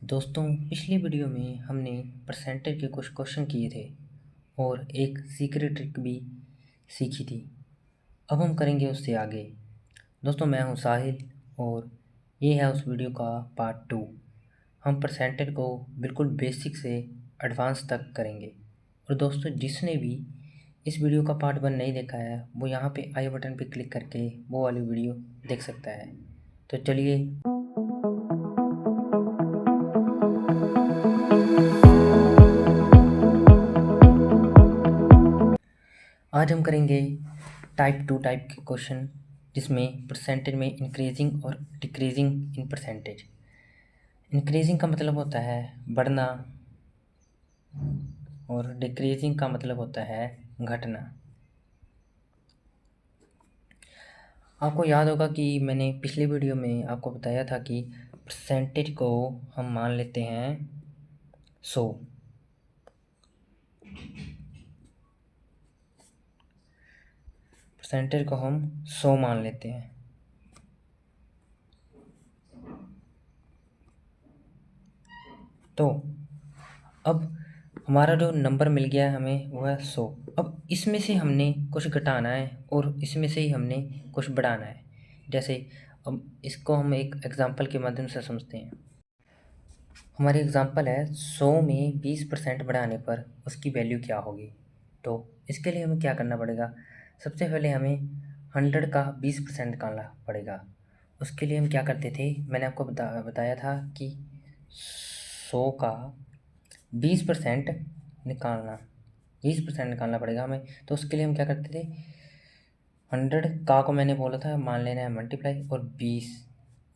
दोस्तों, पिछली वीडियो में हमने परसेंटेज के कुछ क्वेश्चन किए थे और एक सीक्रेट ट्रिक भी सीखी थी। अब हम करेंगे उससे आगे। दोस्तों, मैं हूं साहिल और ये है उस वीडियो का पार्ट 2। हम परसेंटेज को बिल्कुल बेसिक से एडवांस तक करेंगे। और दोस्तों, जिसने भी इस वीडियो का पार्ट 1 नहीं देखा है वो यहाँ पे आई बटन पे क्लिक करके वो वाली वीडियो देख सकता है। तो चलिए, आज हम करेंगे टाइप 2 टाइप के क्वेश्चन, जिसमें परसेंटेज में इंक्रीजिंग और डिक्रीजिंग इन परसेंटेज। इंक्रीजिंग का मतलब होता है बढ़ना और डिक्रीजिंग का मतलब होता है घटना। आपको याद होगा कि मैंने पिछली वीडियो में आपको बताया था कि परसेंटेज को हम मान लेते हैं 100। परसेंटेज को हम 100 मान लेते हैं। तो अब हमारा जो नंबर मिल गया है हमें वो है 100। अब इसमें से हमने कुछ घटाना है और इसमें से ही हमने कुछ बढ़ाना है। जैसे अब इसको हम एक एग्जांपल के माध्यम से समझते हैं। हमारी एग्जांपल है 100 में 20% बढ़ाने पर उसकी वैल्यू क्या होगी। तो इसके लिए हमें क्या करना पड़ेगा? सबसे पहले हमें 100 का 20% निकालना पड़ेगा। उसके लिए हम क्या करते थे, मैंने आपको बताया था कि 100 का 20% निकालना 20% निकालना पड़ेगा हमें। तो उसके लिए हम क्या करते थे, 100 का को मैंने बोला था मान लेना है मल्टीप्लाई और 20,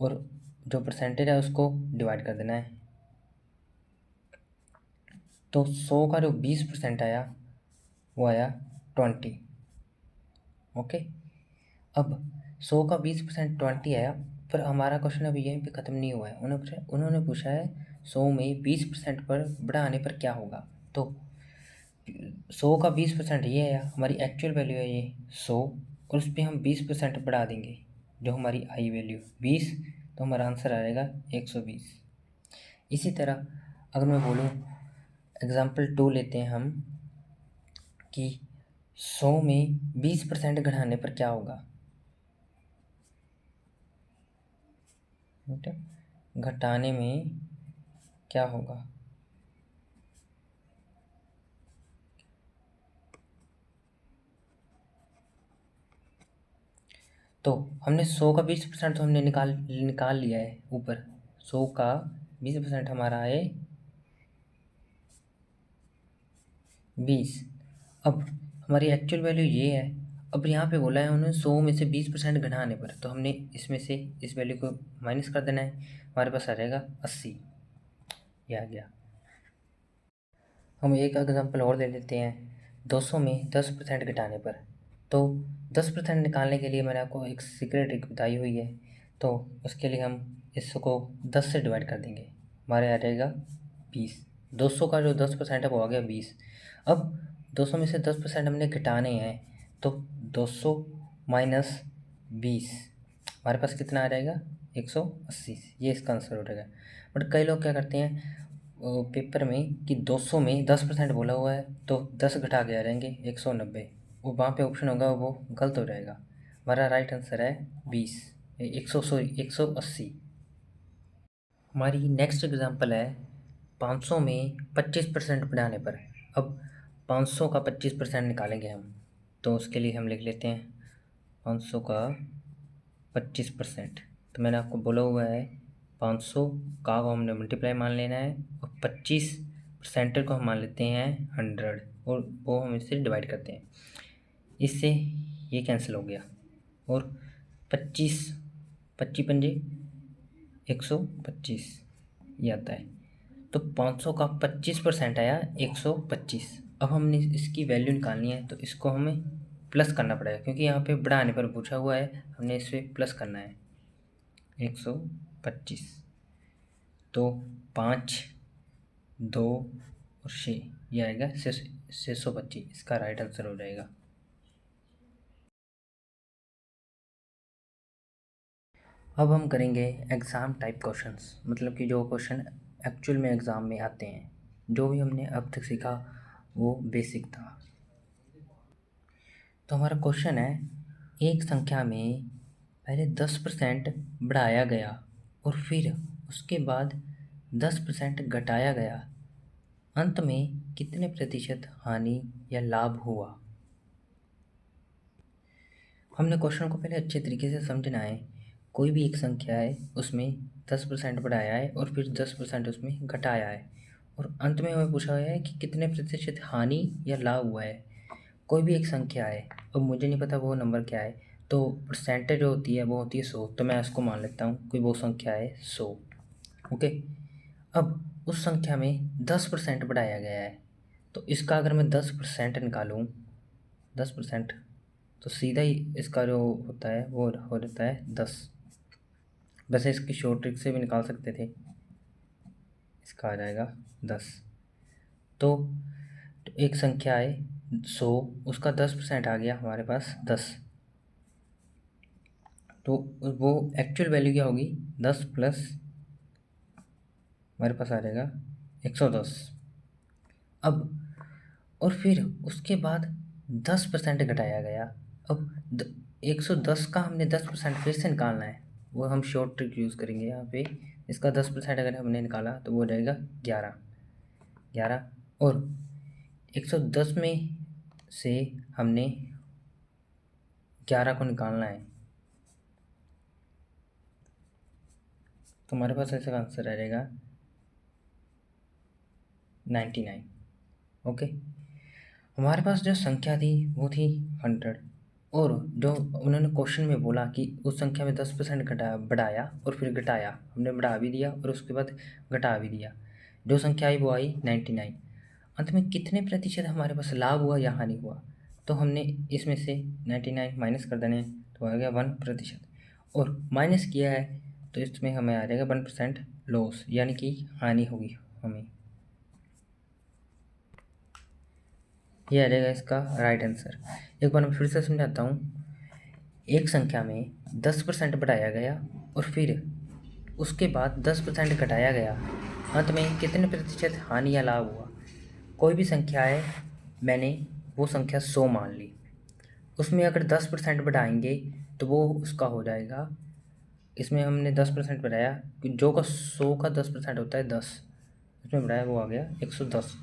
और जो परसेंटेज है उसको डिवाइड कर देना है। तो 100 का जो 20% आया वो आया 20। ओके। अब 100 का 20% 20 आया, पर हमारा क्वेश्चन अभी यहीं पे ख़त्म नहीं हुआ है। उन्होंने पूछा है 100 में 20% पर बढ़ाने पर क्या होगा। तो 100 का 20% ये है, हमारी एक्चुअल वैल्यू है ये 100, और उस पर हम 20% बढ़ा देंगे जो हमारी आई वैल्यू 20, तो हमारा आंसर आएगा 120। इसी तरह अगर मैं बोलूँ एग्जाम्पल 2 लेते हैं हम कि 100 में 20% घटाने पर क्या होगा। ठीक है, घटाने में क्या होगा। तो हमने 100 का 20% तो हमने निकाल लिया है ऊपर। 100 का 20% हमारा है 20। अब हमारी एक्चुअल वैल्यू ये है। अब यहाँ पे बोला है उन्होंने 100 में से 20% घटाने पर, तो हमने इसमें से इस वैल्यू को माइनस कर देना है। हमारे पास आ जाएगा 80। ये आ गया। हम एक एग्जांपल और ले लेते हैं 200 में 10% घटाने पर। तो 10% निकालने के लिए मैंने आपको एक सीक्रेट ट्रिक बताई हुई है। तो उसके लिए हम इसको 10 से डिवाइड कर देंगे, हमारे आ जाएगा 20। 200 का जो 10% है वो आ गया 20। अब 200 में से 10% हमने घटाने हैं, तो 200 माइनस 20 हमारे पास कितना आ जाएगा 180। ये इसका आंसर हो जाएगा। बट कई लोग क्या करते हैं पेपर में कि 200 में 10% बोला हुआ है तो 10 घटा के आ जाएंगे 190। वो वहाँ पे ऑप्शन होगा वो गलत हो जाएगा। हमारा राइट आंसर है 20, 180। हमारी नेक्स्ट एग्जांपल है 500 में 25% बढ़ाने पर। अब 500 का 25% निकालेंगे हम, तो उसके लिए हम लिख लेते हैं 500 का 25%। तो मैंने आपको बोला हुआ है 500 का को हमने मल्टीप्लाई मान लेना है और 25% को हम मान लेते हैं 100, और वो हम इससे डिवाइड करते हैं। इससे ये कैंसिल हो गया और 25 25 पंजे 125 ये आता है। तो 500 का 25% आया 125। अब हमने इसकी वैल्यू निकालनी है, तो इसको हमें प्लस करना पड़ेगा क्योंकि यहाँ पे बढ़ाने पर पूछा हुआ है, हमने इसे प्लस करना है 125। तो 5, 2 और 6 ये आएगा 625। इसका राइट आंसर हो जाएगा। अब हम करेंगे एग्ज़ाम टाइप क्वेश्चंस, मतलब कि जो क्वेश्चन एक्चुअल में एग्ज़ाम में आते हैं। जो भी हमने अब तक सीखा वो बेसिक था। तो हमारा क्वेश्चन है, एक संख्या में पहले 10% बढ़ाया गया और फिर उसके बाद 10% घटाया गया, अंत में कितने प्रतिशत हानि या लाभ हुआ? हमने क्वेश्चन को पहले अच्छे तरीके से समझना है। कोई भी एक संख्या है, उसमें 10% बढ़ाया है और फिर 10% उसमें घटाया है, और अंत में हमें पूछा गया है कि कितने प्रतिशत हानि या लाभ हुआ है। कोई भी एक संख्या है, अब मुझे नहीं पता वो नंबर क्या है, तो परसेंटेज जो होती है वो होती है 100, तो मैं उसको मान लेता हूँ कि वो संख्या है 100। ओके, अब उस संख्या में 10% बढ़ाया गया है, तो इसका अगर मैं 10% निकालूँ, 10%, तो सीधा ही इसका जो होता है वो हो जाता है 10। वैसे इसकी शॉर्ट ट्रिक से भी निकाल सकते थे, इसका आ जाएगा 10। तो एक संख्या है 100, उसका 10% आ गया हमारे पास 10, तो वो एक्चुअल वैल्यू क्या होगी, 10 प्लस हमारे पास आ जाएगा 110। अब और फिर उसके बाद 10% घटाया गया। अब 110 का हमने 10% फिर से निकालना है, वो हम शॉर्ट ट्रिक यूज़ करेंगे यहाँ पे। इसका 10% अगर हमने निकाला तो वो हो जाएगा 11। और 110 में से हमने 11 को निकालना है, तो हमारे पास ऐसा आंसर आ जाएगा 99। ओके, हमारे पास जो संख्या थी वो थी 100, और जो उन्होंने क्वेश्चन में बोला कि उस संख्या में 10% बढ़ाया और फिर घटाया, हमने बढ़ा भी दिया और उसके बाद घटा भी दिया। जो संख्या आई वो आई 99। अंत में कितने प्रतिशत हमारे पास लाभ हुआ या हानि हुआ, तो हमने इसमें से 99 माइनस कर देने, तो आ गया 1%, और माइनस किया है तो इसमें हमें आ जाएगा 1% लॉस, यानी कि हानि होगी हमें। ये आ जाएगा इसका राइट आंसर। एक बार मैं फिर से समझाता हूँ। एक संख्या में 10% बढ़ाया गया और फिर उसके बाद 10% घटाया गया, अंत में कितने प्रतिशत हानि या लाभ हुआ? कोई भी संख्या है, मैंने वो संख्या 100 मान ली, उसमें अगर 10% बढ़ाएंगे तो वो उसका हो जाएगा, इसमें हमने 10% बढ़ाया, जो का 100 का 10% होता है 10, उसमें बढ़ाया वो आ गया 110।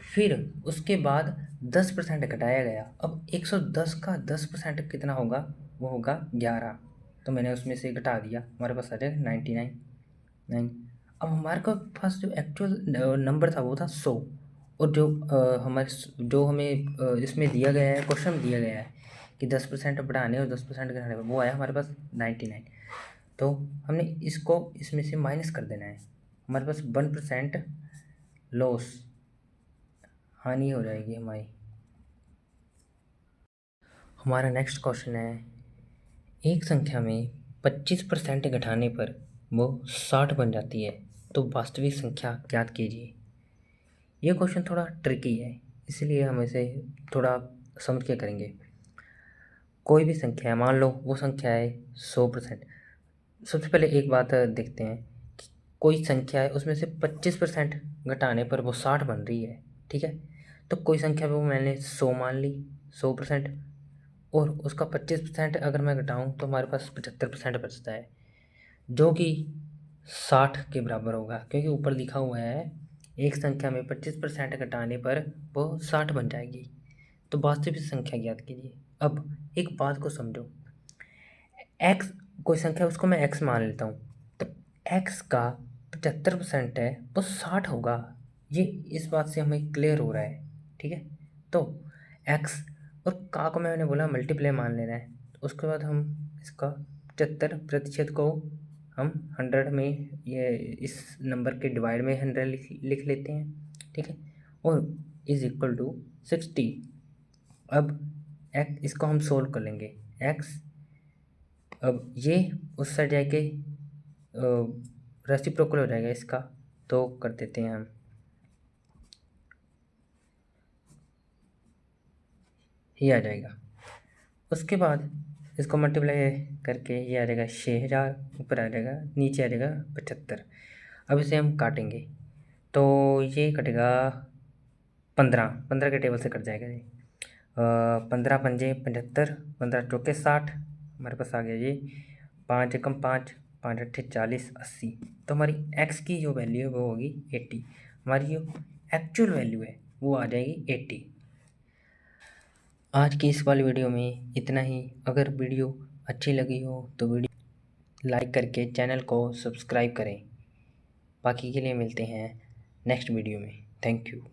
फिर उसके बाद 10% घटाया गया, अब 110 का 10% कितना होगा, वो होगा 11, तो मैंने उसमें से घटा दिया, हमारे पास आ जाएगा 99। अब हमारे पास जो एक्चुअल नंबर था वो था 100, और जो जो हमें इसमें दिया गया है, क्वेश्चन में दिया गया है कि 10% बढ़ाने और 10% घटाने पर, वो आया हमारे पास 99। तो हमने इसको इसमें से माइनस कर देना है, हमारे पास 1% लॉस, हानि हो जाएगी हमारी। हमारा नेक्स्ट क्वेश्चन है, एक संख्या में 25% घटाने पर वो 60 बन जाती है, तो वास्तविक संख्या ज्ञात कीजिए। ये क्वेश्चन थोड़ा ट्रिकी है, इसलिए हम इसे थोड़ा समझ के करेंगे। कोई भी संख्या है, मान लो वो संख्या है 100%। सबसे पहले एक बात देखते हैं कि कोई संख्या है, उसमें से 25% घटाने पर वो 60 बन रही है, ठीक है। तो कोई संख्या पे वो मैंने 100 मान ली, 100%, और उसका 25% अगर मैं घटाऊँ तो हमारे पास 75% बचता है, जो कि 60 के बराबर होगा, क्योंकि ऊपर लिखा हुआ है एक संख्या में 25% घटाने पर वो 60 बन जाएगी। तो वास्तविक संख्या ज्ञात कीजिए। अब एक बात को समझो, एक्स, कोई संख्या उसको मैं एक्स मान लेता हूँ, तो एक्स का 75% है वो 60 होगा, ये इस बात से हमें क्लियर हो रहा है, ठीक है। तो एक्स और का को मैंने बोला मल्टीप्लाई मान लेना है, तो उसके बाद हम इसका 75% को हम 100 में, ये इस नंबर के डिवाइड में 100 लिख लेते हैं, ठीक है, और इज इक्वल टू 60। अब एक्स, इसको हम सोल्व कर लेंगे, एक्स, अब ये उस साइड जाके रेसिप्रोकल हो जाएगा इसका, तो कर देते हैं हम, ये आ जाएगा। उसके बाद इसको मल्टीप्लाई करके ये आ जाएगा 6000, ऊपर आ जाएगा, नीचे आ जाएगा 75। अब इसे हम काटेंगे तो ये कटेगा 15 के टेबल से कट जाएगा ये। 15 पंजे 75, 15 चौके 60, हमारे पास आ गया ये 5 एकम 5, 5 अट्ठे 40, 80। तो हमारी x की जो वैल्यू है वो होगी 80। हमारी जो एक्चुअल वैल्यू है वो आ जाएगी 80। आज की इस वाली वीडियो में इतना ही। अगर वीडियो अच्छी लगी हो तो वीडियो लाइक करके चैनल को सब्सक्राइब करें। बाकी के लिए मिलते हैं नेक्स्ट वीडियो में। Thank you.